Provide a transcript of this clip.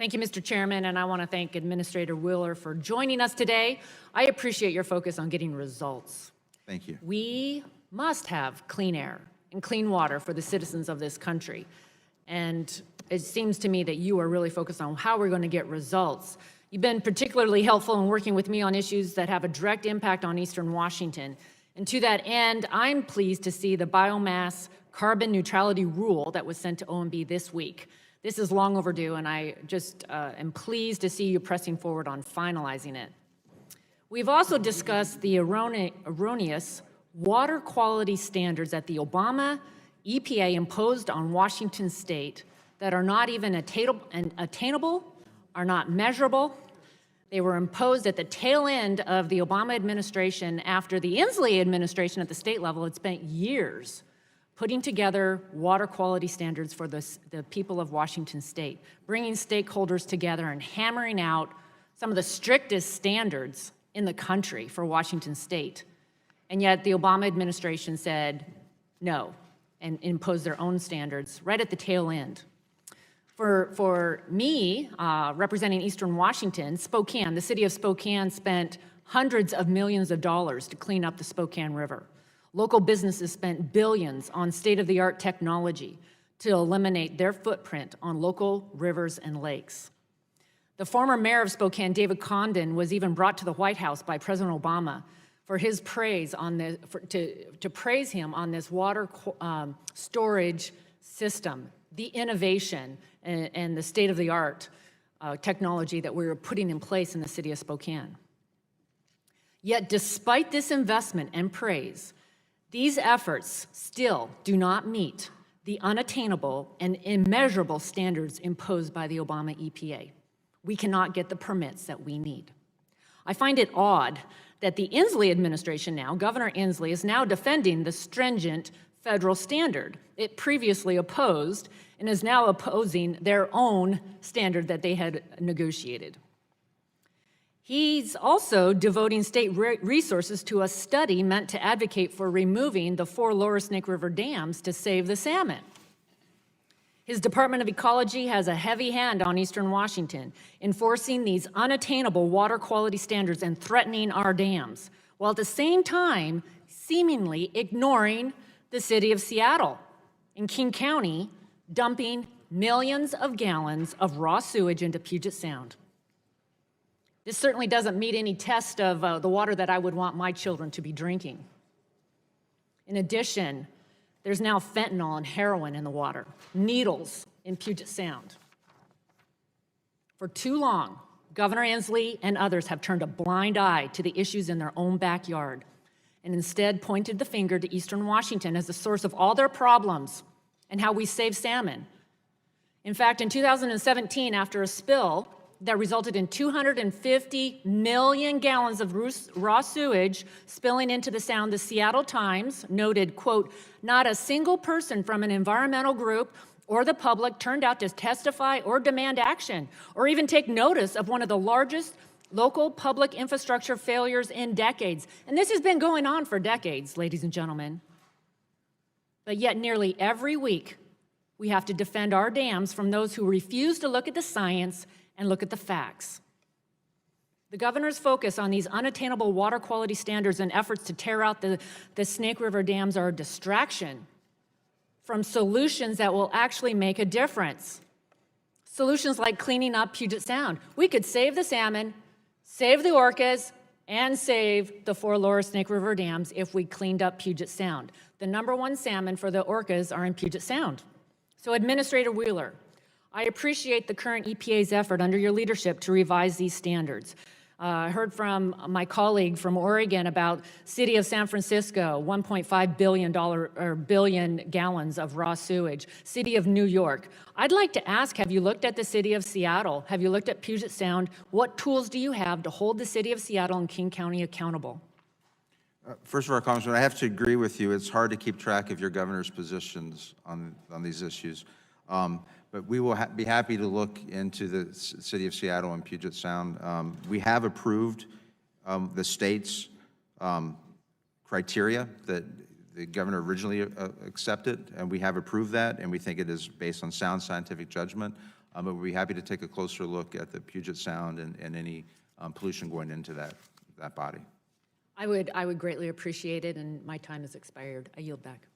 Thank you, Mr. Chairman, and I want to thank Administrator Wheeler for joining us today. I appreciate your focus on getting results. Thank you. We must have clean air and clean water for the citizens of this country. And it seems to me that you are really focused on how we're going to get results. You've been particularly helpful in working with me on issues that have a direct impact on Eastern Washington. And to that end, I'm pleased to see the biomass carbon neutrality rule that was sent to OMB this week. This is long overdue, and I just am pleased to see you pressing forward on finalizing it. We've also discussed the erroneous water quality standards that the Obama EPA imposed on Washington State that are not even attainable, are not measurable. They were imposed at the tail end of the Obama administration after the Inslee administration at the state level had spent years putting together water quality standards for the people of Washington State, bringing stakeholders together and hammering out some of the strictest standards in the country for Washington State. And yet the Obama administration said no and imposed their own standards right at the tail end. For me, representing Eastern Washington, Spokane, the city of Spokane spent hundreds of millions of dollars to clean up the Spokane River. Local businesses spent billions on state-of-the-art technology to eliminate their footprint on local rivers and lakes. The former mayor of Spokane, David Condon, was even brought to the White House by President Obama for his praise on to praise him on this water storage system, the innovation and the state-of-the-art technology that we were putting in place in the city of Spokane. Yet despite this investment and praise, these efforts still do not meet the unattainable and immeasurable standards imposed by the Obama EPA. We cannot get the permits that we need. I find it odd that the Inslee administration now, Governor Inslee, is now defending the stringent federal standard it previously opposed and is now opposing their own standard that they had negotiated. He's also devoting state resources to a study meant to advocate for removing the 4 lower Snake River dams to save the salmon. His Department of Ecology has a heavy hand on Eastern Washington, enforcing these unattainable water quality standards and threatening our dams, while at the same time seemingly ignoring the city of Seattle in King County, dumping millions of gallons of raw sewage into Puget Sound. This certainly doesn't meet any test of the water that I would want my children to be drinking. In addition, there's now fentanyl and heroin in the water, needles in Puget Sound. For too long, Governor Inslee and others have turned a blind eye to the issues in their own backyard and instead pointed the finger to Eastern Washington as the source of all their problems and how we save salmon. In fact, in 2017, after a spill that resulted in 250 million gallons of raw sewage spilling into the Sound, the Seattle Times noted, quote, "Not a single person from an environmental group or the public turned out to testify or demand action or even take notice of one of the largest local public infrastructure failures in decades." And this has been going on for decades, ladies and gentlemen. But yet nearly every week, we have to defend our dams from those who refuse to look at the science and look at the facts. The governor's focus on these unattainable water quality standards and efforts to tear out the Snake River dams are a distraction from solutions that will actually make a difference. Solutions like cleaning up Puget Sound. We could save the salmon, save the orcas, and save the 4 lower Snake River dams if we cleaned up Puget Sound. The #1 salmon for the orcas are in Puget Sound. So Administrator Wheeler, I appreciate the current EPA's effort under your leadership to revise these standards. I heard from my colleague from Oregon about City of San Francisco, $1.5 billion gallons of raw sewage. City of New York. I'd like to ask, have you looked at the City of Seattle? Have you looked at Puget Sound? What tools do you have to hold the City of Seattle and King County accountable? First of all, Congressman, I have to agree with you. It's hard to keep track of your governor's positions on these issues. But we will be happy to look into the City of Seattle and Puget Sound. We have approved the state's criteria that the governor originally accepted, and we have approved that, and we think it is based on sound scientific judgment. But we'd be happy to take a closer look at the Puget Sound and any pollution going into that body. I would greatly appreciate it, and my time has expired. I yield back.